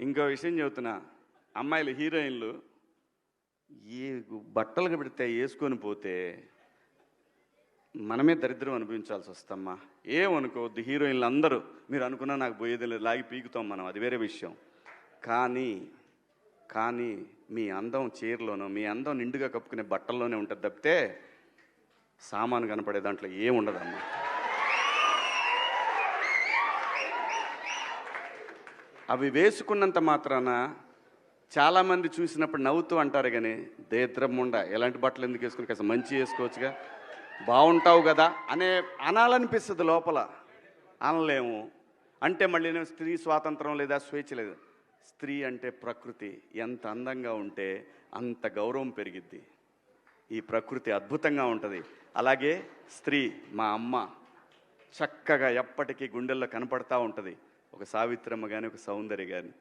ఇంకో విషయం చెబుతున్నా, అమ్మాయిలు హీరోయిన్లు ఏ బట్టలు పెడితే వేసుకొని పోతే మనమే దరిద్రం అనిపించాల్సి వస్తమ్మా. ఏమనుకోవద్దు, హీరోయిన్లు అందరూ మీరు అనుకున్నా నాకు పోయేది లేదు, లాగి పీకుతాం మనం, అది వేరే విషయం. కానీ మీ అందం చీరలోనో, మీ అందం నిండుగా కప్పుకునే బట్టల్లోనే ఉంటుంది తప్పితే సామాను కనపడే దాంట్లో ఏముండదమ్మా. అవి వేసుకున్నంత మాత్రాన చాలామంది చూసినప్పుడు నవ్వుతూ అంటారు, కానీ దేద్రముండ ఎలాంటి బట్టలు ఎందుకు వేసుకుని కాస్త మంచి వేసుకోవచ్చుగా, బాగుంటావు కదా అనాలనిపిస్తుంది లోపల. అనలేము. అంటే మళ్ళీ స్త్రీ స్వాతంత్రం లేదా స్వేచ్ఛ లేదు. స్త్రీ అంటే ప్రకృతి, ఎంత అందంగా ఉంటే అంత గౌరవం పెరిగిద్ది. ఈ ప్రకృతి అద్భుతంగా ఉంటుంది. అలాగే స్త్రీ మా అమ్మ చక్కగా ఎప్పటికీ గుండెల్లో కనపడతా ఉంటుంది, ఒక సావిత్రమ్మ కానీ ఒక సౌందర్య కానీ.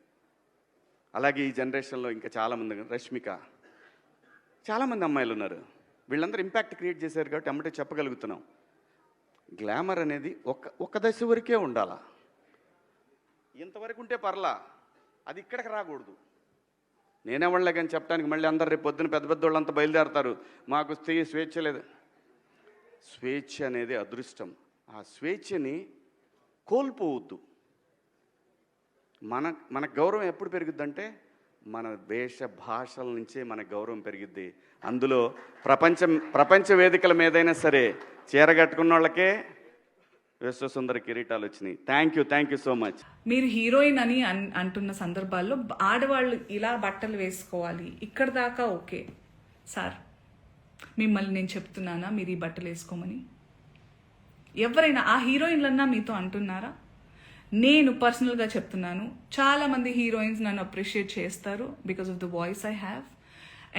అలాగే ఈ జనరేషన్లో ఇంకా చాలామంది, రష్మిక, చాలామంది అమ్మాయిలు ఉన్నారు. వీళ్ళందరూ ఇంపాక్ట్ క్రియేట్ చేశారు కాబట్టి అమ్మటే చెప్పగలుగుతున్నాం. గ్లామర్ అనేది ఒక దశ వరకే ఉండాలా, ఇంతవరకు ఉంటే పర్లా, అది ఇక్కడికి రాకూడదు. నేనేవాళ్ళే కానీ చెప్పడానికి మళ్ళీ అందరు రేపు పొద్దున పెద్ద పెద్ద వాళ్ళంతా బయలుదేరతారు, మాకు స్వేచ్ఛ లేదు. స్వేచ్ఛ అనేది అదృష్టం. ఆ స్వేచ్ఛని కోల్పోవద్దు. మన గౌరవం ఎప్పుడు పెరుగుద్దంటే మన వేష భాషల నుంచే మన గౌరవం పెరిగిద్ది. అందులో ప్రపంచ వేదికల మీదైనా సరే చీరగట్టుకున్న వాళ్ళకే విశ్వసుందర కిరీటాలు వచ్చినాయి. Thank you so much. మీరు హీరోయిన్ అని అంటున్న సందర్భాల్లో ఆడవాళ్ళు ఇలా బట్టలు వేసుకోవాలి ఇక్కడ దాకా ఓకే సార్, మిమ్మల్ని నేను చెప్తున్నానా మీరు ఈ బట్టలు వేసుకోమని? ఎవరైనా ఆ హీరోయిన్లన్నా మీతో అంటున్నారా? నేను పర్సనల్గా చెప్తున్నాను, చాలామంది హీరోయిన్స్ నన్ను అప్రిషియేట్ చేస్తారు because of the voice I have.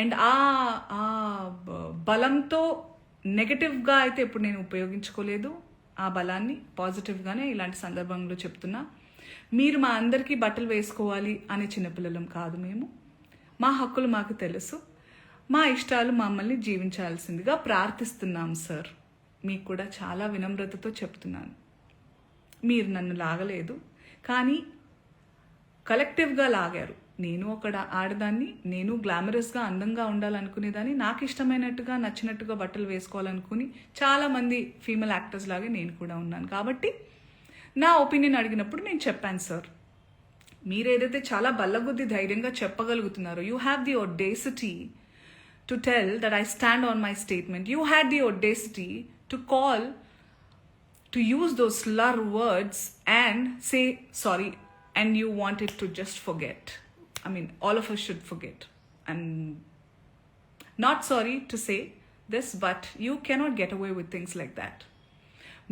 And ఆ బలంతో నెగటివ్గా అయితే ఎప్పుడు నేను ఉపయోగించుకోలేదు. ఆ బలాన్ని పాజిటివ్గానే ఇలాంటి సందర్భంలో చెప్తున్నా. మీరు మా అందరికీ బట్టలు వేసుకోవాలి అనే చిన్నపిల్లలం కాదు మేము. మా హక్కులు మాకు తెలుసు, మా ఇష్టాలు మమ్మల్ని జీవించాల్సిందిగా ప్రార్థిస్తున్నాం సార్. మీకు కూడా చాలా వినమ్రతతో చెప్తున్నాను. మీరు నన్ను లాగలేదు, కానీ కలెక్టివ్గా లాగారు. నేను ఒక ఆడదాన్ని, నేను గ్లామరస్గా అందంగా ఉండాలనుకునేదాన్ని, నాకు ఇష్టమైనట్టుగా నచ్చినట్టుగా బట్టలు వేసుకోవాలనుకుని చాలామంది ఫీమేల్ యాక్టర్స్ లాగే నేను కూడా ఉన్నాను. కాబట్టి నా ఒపీనియన్ అడిగినప్పుడు నేను చెప్పాను సార్. మీరు ఏదైతే చాలా బల్లగుద్ది ధైర్యంగా చెప్పగలుగుతున్నారో, you have the audacity to tell that I stand on my statement. You had the audacity to call, to use those slur words and say sorry, and you want it to just forget. I mean, all of us should forget. I'm not sorry to say this, but you cannot get away with things like that.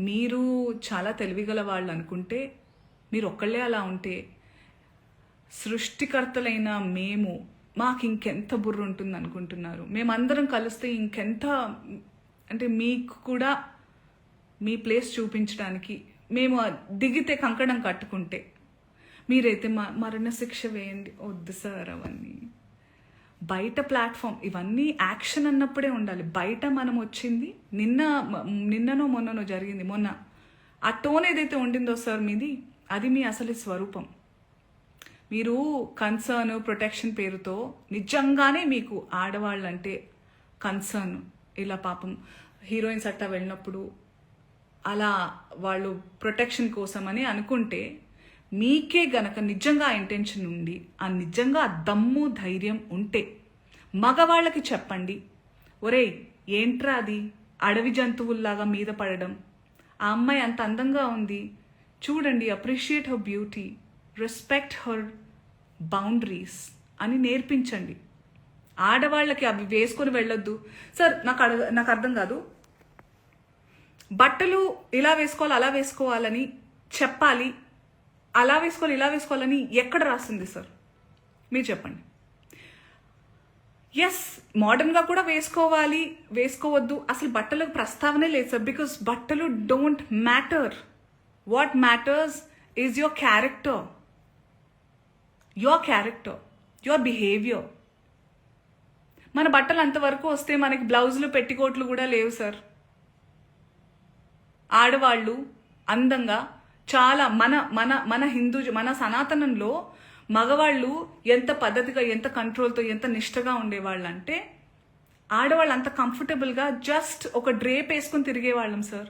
మీరు చాలా తెలివిగల వాళ్ళు అనుకుంటే, మీరు ఒక్కళ్ళే అలా ఉంటే, సృష్టికర్తలైన మేము మాకు ఇంకెంత బుర్ర ఉంటుంది అనుకుంటున్నారు? మేమందరం కలిస్తే ఇంకెంత, అంటే మీకు కూడా మీ ప్లేస్ చూపించడానికి మేము దిగితే కంకణం కట్టుకుంటే, మీరైతే మరణశిక్ష వేయండి. వద్దు సార్ అవన్నీ. బయట ప్లాట్ఫామ్ ఇవన్నీ యాక్షన్ అన్నప్పుడే ఉండాలి. బయట మనం వచ్చింది నిన్ననో మొన్ననో జరిగింది. మొన్న ఆ టోన్ ఏదైతే ఉండిందో సార్ మీది, అది మీ అసలు స్వరూపం. మీరు కన్సర్న్, ప్రొటెక్షన్ పేరుతో నిజంగానే మీకు ఆడవాళ్ళంటే కన్సర్న్, ఇలా పాపం హీరోయిన్స్ అట్టా వెళ్ళినప్పుడు అలా వాళ్ళు ప్రొటెక్షన్ కోసమని అనుకుంటే, మీకే గనక నిజంగా ఇంటెన్షన్ ఉండి నిజంగా దమ్ము ధైర్యం ఉంటే మగవాళ్ళకి చెప్పండి, ఒరేయ్ ఏంట్రా అది అడవి జంతువుల్లాగా మీద పడడం, ఆ అమ్మాయి అంత అందంగా ఉంది చూడండి, appreciate her beauty, respect her boundaries అని నేర్పించండి. ఆడవాళ్ళకి అవి వేసుకొని వెళ్ళొద్దు సార్. నాకు అర్థం కాదు, బట్టలు ఇలా వేసుకోవాలి అలా వేసుకోవాలని చెప్పాలి, అలా వేసుకోవాలి ఇలా వేసుకోవాలని ఎక్కడ రాసింది సార్? మీరు చెప్పండి. ఎస్, మోడర్న్గా కూడా వేసుకోవాలి, వేసుకోవద్దు, అసలు బట్టలకు ప్రస్తావనే లేదు సార్. బికాస్ బట్టలు don't matter. What matters is your character, your behaviour. మన బట్టలు అంతవరకు వస్తే మనకి బ్లౌజులు పెట్టికోట్లు కూడా లేవు సార్. ఆడవాళ్ళు అందంగా చాలా మన మన మన హిందూ మన సనాతనంలో మగవాళ్ళు ఎంత పద్ధతిగా, ఎంత కంట్రోల్తో, ఎంత నిష్టగా ఉండేవాళ్ళు అంటే ఆడవాళ్ళు అంత కంఫర్టబుల్గా జస్ట్ ఒక డ్రేప్ వేసుకుని తిరిగేవాళ్ళం సార్.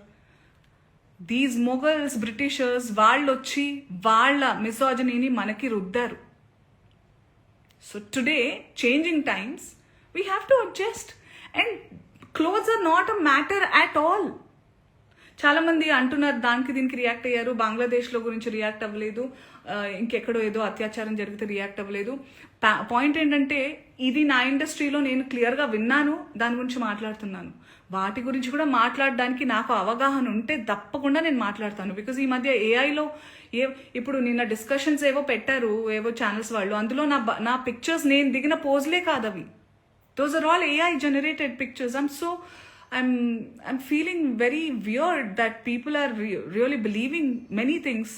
దీస్ మొఘల్స్, బ్రిటిషర్స్ వాళ్ళు వచ్చి వాళ్ళ మిసోజనీని మనకి రుద్దారు. So today changing times we have to adjust and clothes are not a matter at all. చాలా మంది అంటున్నారు దానికి దీనికి రియాక్ట్ అయ్యారు, బంగ్లాదేశ్లో గురించి రియాక్ట్ అవ్వలేదు, ఇంకెక్కడో ఏదో అత్యాచారం జరిగితే రియాక్ట్ అవ్వలేదు. పాయింట్ ఏంటంటే ఇది నా ఇండస్ట్రీలో నేను క్లియర్గా విన్నాను, దాని గురించి మాట్లాడుతున్నాను. వాటి గురించి కూడా మాట్లాడడానికి నాకు అవగాహన ఉంటే తప్పకుండా నేను మాట్లాడతాను. బికాజ్ ఈ మధ్య ఏఐలో ఇప్పుడు నిన్న డిస్కషన్స్ ఏవో పెట్టారు ఏవో ఛానల్స్ వాళ్ళు, అందులో నా పిక్చర్స్ నేను దిగిన పోజ్లే కాదు అవి. Those are all AI generated pictures. I'm feeling very weird that people are really believing many things.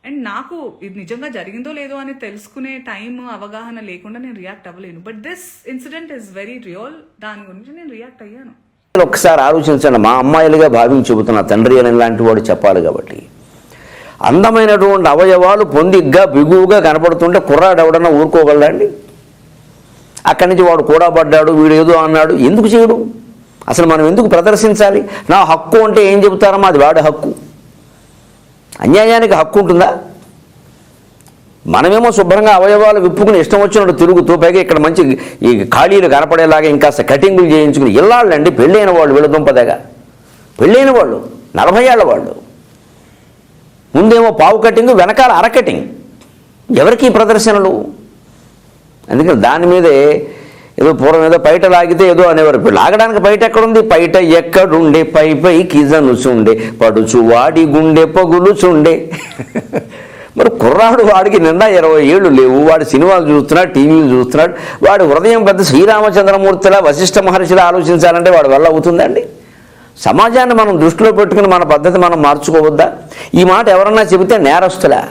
And నాకు ఇది నిజంగా జరిగిందో లేదో అని తెలుసుకునే టైం, అవగాహన లేకుండా నేను రియాక్ట్ అవ్వలేను. But this incident is very real. దాని గురించి నేను రియాక్ట్ అయ్యాను. ఒక్కసారి ఆలోచించండి, మా అమ్మాయిలుగా భావించి చెబుతున్న తండ్రి అని లాంటి వాడు చెప్పాలి కాబట్టి. అందమైనటువంటి అవయవాలు పొందిగ్గా బిగువుగా కనపడుతుంటే కుర్రాడు ఎవడన్నా ఊరుకోగలడండి? అక్కడి నుంచి వాడు కూడా పడ్డాడు, వీడు ఏదో అన్నాడు, ఎందుకు చేయడు? అసలు మనం ఎందుకు ప్రదర్శించాలి? నా హక్కు అంటే ఏం చెబుతారమ్మా, అది వాడి హక్కు. అన్యాయానికి హక్కు ఉంటుందా? మనమేమో శుభ్రంగా అవయవాలు విప్పుకుని ఇష్టం వచ్చినట్టు తిరుగుతూ, పైగా ఇక్కడ మంచి ఈ ఖాళీలు కనపడేలాగా ఇంకా కటింగులు చేయించుకుని ఇల్లాళ్ళండి, పెళ్ళైన వాళ్ళు, వీళ్ళ దుంపదగా పెళ్ళైన వాళ్ళు, 40 ఏళ్ల వాళ్ళు, ముందేమో పావు కటింగ్, వెనకాల అర కటింగ్. ఎవరికి ప్రదర్శనలు? అందుకని దాని మీదే ఏదో పూర్వం ఏదో పైట లాగితే ఏదో అనేవారు. ఇప్పుడు లాగడానికి బయట ఎక్కడుంది? పైట ఎక్కడుండే పై పై కిజనుచుండే పడుచు వాడి గుండె పగులుచుండే. మరి కుర్రాడు వాడికి నిండా 20 ఏళ్ళు లేవు, వాడు సినిమాలు చూస్తున్నాడు, టీవీలు చూస్తున్నాడు, వాడు హృదయం పెద్ద శ్రీరామచంద్రమూర్తిలా వశిష్ఠ మహర్షిలా ఆలోచించాలంటే వాడు వల్ల అవుతుందండి? సమాజాన్ని మనం దృష్టిలో పెట్టుకుని మన పద్ధతి మనం మార్చుకోవద్దా? ఈ మాట ఎవరన్నా చెబితే నేరస్తులా?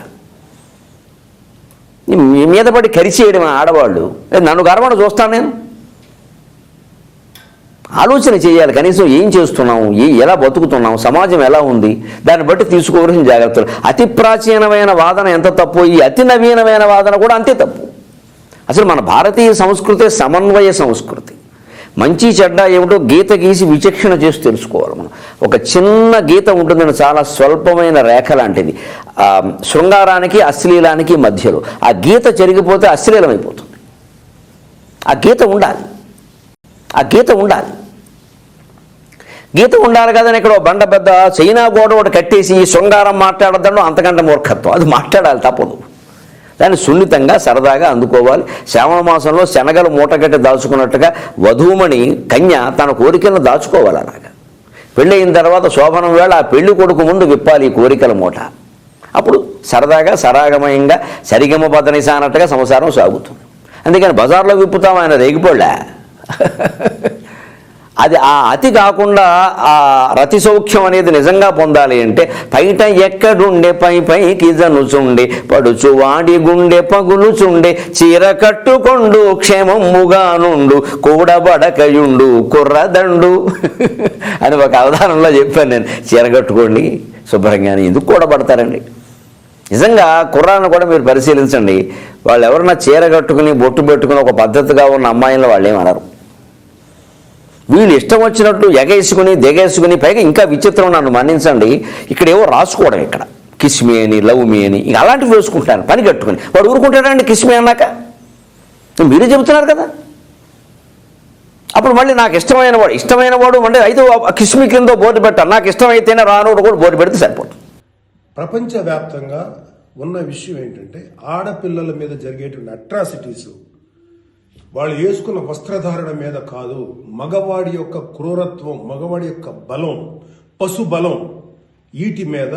మీ మీద పడి కరిచేయడం ఆడవాళ్ళు, నన్ను గర్వణ చూస్తాను నేను. ఆలోచన చేయాలి, కనీసం ఏం చేస్తున్నాము, ఎలా బతుకుతున్నాము, సమాజం ఎలా ఉంది, దాన్ని బట్టి తీసుకోవాల్సిన జాగ్రత్తలు. అతి ప్రాచీనమైన వాదన ఎంత తప్పు, ఈ అతి నవీనమైన వాదన కూడా అంతే తప్పు. అసలు మన భారతీయ సంస్కృతి సమన్వయ సంస్కృతి. మంచి చెడ్డ ఏమిటో గీత గీసి విచక్షణ చేసి తెలుసుకోవాలి మనం. ఒక చిన్న గీత ఉంటుందని, చాలా స్వల్పమైన రేఖ లాంటిది, శృంగారానికి అశ్లీలానికి మధ్యలో. ఆ గీత చెరిగిపోతే అశ్లీలమైపోతుంది. ఆ గీత ఉండాలి, ఆ గీత ఉండాలి. గీత ఉండాలి కదని ఇక్కడ బండ పెద్ద చైనా గోడ ఒకటి కట్టేసి ఈ శృంగారం మాట్లాడద్దంలో అంతకంటే మూర్ఖత్వం. అది మాట్లాడాలి, తప్పదు. దాన్ని సున్నితంగా సరదాగా అందుకోవాలి. శ్రావణ మాసంలో శనగలు మూటగట్టి దాచుకున్నట్టుగా వధూమణి కన్య తన కోరికలను దాచుకోవాలి. అలాగా పెళ్ళి అయిన తర్వాత శోభనం వేళ ఆ పెళ్లి కొడుకు ముందు విప్పాలి ఈ కోరికల మూట. అప్పుడు సరదాగా సరాగమయంగా సరిగమ పదనిస అన్నట్టుగా సంసారం సాగుతుంది. అందుకని బజార్లో విప్పుతాం, ఆయన రేగిపోళ్ళా. అది ఆ అతి కాకుండా ఆ రతి సౌఖ్యం అనేది నిజంగా పొందాలి అంటే పైట ఎక్కడుండే పై పైకి జనుచుండే పడుచు వాడి గుండె పగులుచుండే చీర కట్టుకొండు క్షేమముగా నుండు కూడబడకయుండు కుర్రదండు అని ఒక అవధానంలో చెప్పాను నేను. చీర కట్టుకోండి శుభ్రంగా. ఎందుకు కూడబడతారండి? నిజంగా కుర్రాన్ని కూడా మీరు పరిశీలించండి. వాళ్ళు ఎవరన్నా చీర కట్టుకుని బొట్టు పెట్టుకుని ఒక పద్ధతిగా ఉన్న అమ్మాయిలను వాళ్ళు ఏమనరు. వీళ్ళు ఇష్టం వచ్చినట్టు ఎగేసుకుని దిగేసుకుని, పైగా ఇంకా విచిత్రం, నన్ను మన్నించండి, ఇక్కడ ఏవో రాసుకోవడం, ఇక్కడ కిస్మి అని, లవ్ మీ అని, ఇక అలాంటివి వేసుకుంటాను పని కట్టుకుని. వాడు ఊరుకుంటాడండి కిస్మి అన్నాక? మీరే చెబుతున్నారు కదా. అప్పుడు మళ్ళీ నాకు ఇష్టమైన వాడు అంటే అయితే కిస్మి కింద బోర్డు పెట్టాను, నాకు ఇష్టమైతేనే రానోడు కూడా బోర్డు పెడితే సరిపోతుంది. ప్రపంచవ్యాప్తంగా ఉన్న విషయం ఏంటంటే ఆడపిల్లల మీద జరిగేటువంటి అట్రాసిటీస్ వాళ్ళు వేసుకున్న వస్త్రధారణ మీద కాదు, మగవాడి యొక్క క్రూరత్వం, మగవాడి యొక్క బలం, పశు బలం, వీటి మీద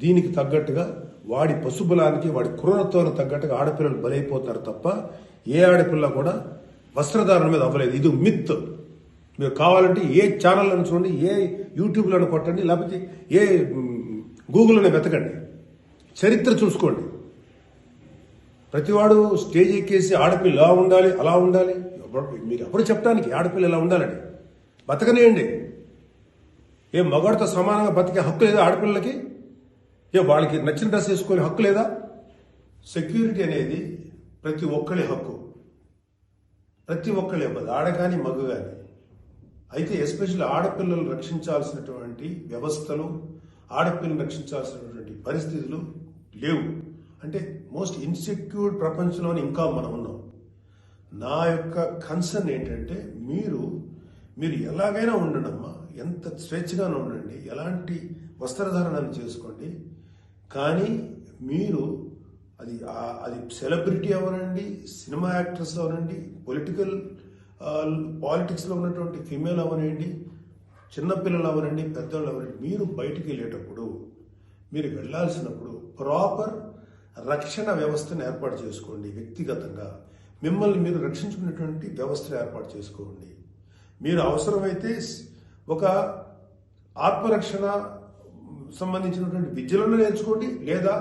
దీనికి తగ్గట్టుగా వాడి పశుబలానికి వాడి క్రూరత్వానికి తగ్గట్టుగా ఆడపిల్లలు బలైపోతారు తప్ప ఏ ఆడపిల్ల కూడా వస్త్రధారణ మీద అవ్వలేదు. ఇది మిత్. మీరు కావాలంటే ఏ ఛానల్లను చూడండి, ఏ యూట్యూబ్లను కొట్టండి, లేకపోతే ఏ గూగుల్లోనే వెతకండి, చరిత్ర చూసుకోండి. ప్రతివాడు స్టేజ్ ఎక్కేసి ఆడపిల్ల ఇలా ఉండాలి అలా ఉండాలి, మీరు ఎప్పుడు చెప్పడానికి ఆడపిల్ల ఇలా ఉండాలని బతకనేయండి. ఏ మగవాడితో సమానంగా బతికే హక్కు లేదా ఆడపిల్లలకి? ఏ వాళ్ళకి నచ్చిన డ్రెస్ వేసుకునే హక్కు లేదా? సెక్యూరిటీ అనేది ప్రతి ఒక్కరి హక్కు, ప్రతి ఒక్కరి ఇవ్వదు, ఆడ కానీ మగ కానీ. అయితే ఎస్పెషల్లీ ఆడపిల్లలు రక్షించాల్సినటువంటి వ్యవస్థలు, ఆడపిల్లలు రక్షించాల్సినటువంటి పరిస్థితులు లేవు. అంటే మోస్ట్ ఇన్సెక్యూర్ ప్రపంచంలోనే ఇంకా మనం ఉన్నాం. నా యొక్క కన్సర్న్ ఏంటంటే మీరు ఎలాగైనా ఉండండి అమ్మా, ఎంత స్వేచ్ఛగానే ఉండండి, ఎలాంటి వస్త్రధారణలు చేసుకోండి. కానీ మీరు అది సెలబ్రిటీ అవనండి, సినిమా యాక్టర్స్ అవనండి, పాలిటిక్స్లో ఉన్నటువంటి ఫిమేల్ అవనండి, చిన్నపిల్లలు అవనండి, పెద్దవాళ్ళు అవనండి, మీరు బయటికి వెళ్ళేటప్పుడు, మీరు వెళ్ళాల్సినప్పుడు ప్రాపర్ రక్షణ వ్యవస్థను ఏర్పాటు చేసుకోండి. వ్యక్తిగతంగా మిమ్మల్ని మీరు రక్షించుకునేటువంటి వ్యవస్థను ఏర్పాటు చేసుకోండి. మీరు అవసరమైతే ఒక ఆత్మరక్షణ సంబంధించినటువంటి విద్యలను నేర్చుకోండి, లేదా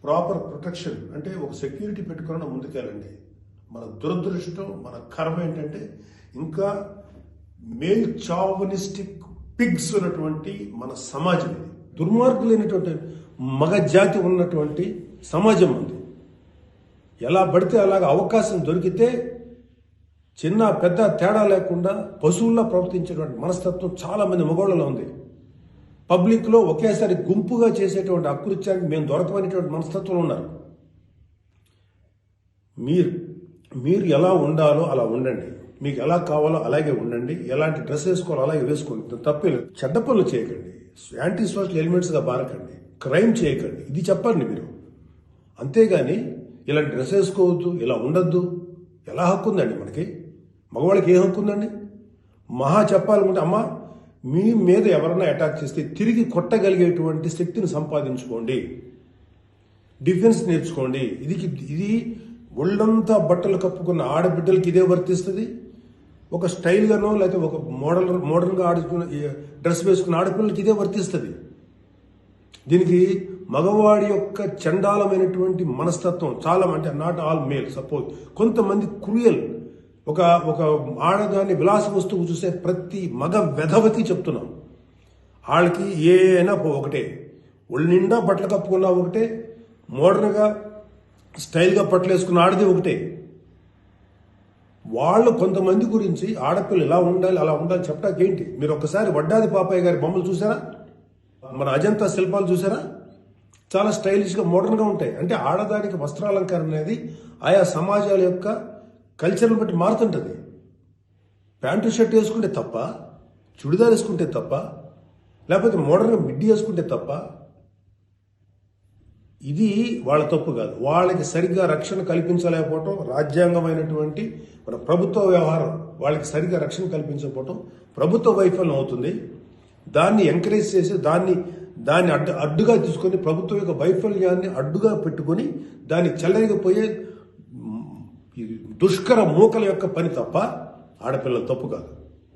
ప్రాపర్ ప్రొటెక్షన్ అంటే ఒక సెక్యూరిటీ పెట్టుకుని ముందుకెళ్ళండి. మన దురదృష్టం, మన కర్మ ఏంటంటే ఇంకా మేల్ చావనిస్టిక్ పిగ్స్ ఉన్నటువంటి మన సమాజం ఇది. దుర్మార్గులైనటువంటి మగ జాతి ఉన్నటువంటి సమాజం ఉంది. ఎలా పడితే అలాగ అవకాశం దొరికితే చిన్న పెద్ద తేడా లేకుండా పశువుల్లా ప్రవర్తించేటువంటి మనస్తత్వం చాలా మంది మగవాళ్ళలో ఉంది. పబ్లిక్లో ఒకేసారి గుంపుగా చేసేటువంటి అకృత్యానికి మేము దొరకమనేటువంటి మనస్తత్వం ఉన్నారు. మీరు ఎలా ఉండాలో అలా ఉండండి, మీకు ఎలా కావాలో అలాగే ఉండండి, ఎలాంటి డ్రెస్ వేసుకోవాలో అలాగే వేసుకోండి, తప్పలేదు. చెడ్డ పనులు చేయకండి, యాంటీ సోషల్ ఎలిమెంట్స్గా బారకండి, క్రైమ్ చేయకండి, ఇది చెప్పండి మీరు. అంతేగాని ఇలాంటి డ్రెస్ వేసుకోవద్దు, ఇలా ఉండొద్దు, ఎలా హక్కు ఉందండి మనకి? మగవాళ్ళకి ఏ హక్కు ఉందండి? మహా చెప్పాలనుకుంటే అమ్మ మీ మీద ఎవరన్నా అటాక్ చేస్తే తిరిగి కొట్టగలిగేటువంటి శక్తిని సంపాదించుకోండి, డిఫెన్స్ నేర్చుకోండి. ఇది ఒళ్ళంతా బట్టలు కప్పుకున్న ఆడబిడ్డలకి ఇదే వర్తిస్తుంది. ఒక స్టైల్గానో లేకపోతే ఒక మోడర్న్గా ఆడుకున్న డ్రెస్ వేసుకున్న ఆడపిల్లలకి ఇదే వర్తిస్తుంది. దీనికి మగవాడి యొక్క చండాలమైనటువంటి మనస్తత్వం చాలా, అంటే నాట్ ఆల్ మేల్, సపోజ్ కొంతమంది క్రూయల్, ఒక ఆడదాన్ని విలాస వస్తువు చూసే ప్రతి మగ వెధవకి చెప్తున్నాం, వాళ్ళకి ఏ అయినా ఒకటే, ఒళ్ళు నిండా బట్టలు కప్పుకున్నా ఒకటే, మోడర్న్గా స్టైల్గా బట్టలు వేసుకున్న ఆడది ఒకటే. వాళ్ళు కొంతమంది గురించి ఆడపిల్లలు ఇలా ఉండాలి అలా ఉండాలి చెప్పడానికి ఏంటి? మీరు ఒక్కసారి వడ్డాది పాపయ్య గారి బొమ్మలు చూసారా? మన అజంతా శిల్పాలు చూసారా? చాలా స్టైలిష్గా మోడర్న్గా ఉంటాయి. అంటే ఆడదానికి వస్త్రాలంకరణ అనేది ఆయా సమాజాల యొక్క కల్చర్ని బట్టి మారుతుంటుంది. ప్యాంటు షర్ట్ వేసుకుంటే తప్ప, చుడిదార్ వేసుకుంటే తప్ప, లేకపోతే మోడర్న్గా మిడ్డీ వేసుకుంటే తప్ప, ఇది వాళ్ళ తప్పు కాదు. వాళ్ళకి సరిగ్గా రక్షణ కల్పించలేకపోవటం, రాజ్యాంగమైనటువంటి మన ప్రభుత్వ వ్యవహారం వాళ్ళకి సరిగ్గా రక్షణ కల్పించకపోవటం ప్రభుత్వ వైఫల్యం అవుతుంది. దాన్ని ఎంకరేజ్ చేసి దాన్ని అడ్డుగా తీసుకొని ప్రభుత్వం యొక్క వైఫల్యాన్ని అడ్డుగా పెట్టుకొని దాన్ని చెల్లరిగిపోయే దుష్కర మూకల యొక్క పని తప్ప ఆడపిల్లల తప్పు కాదు.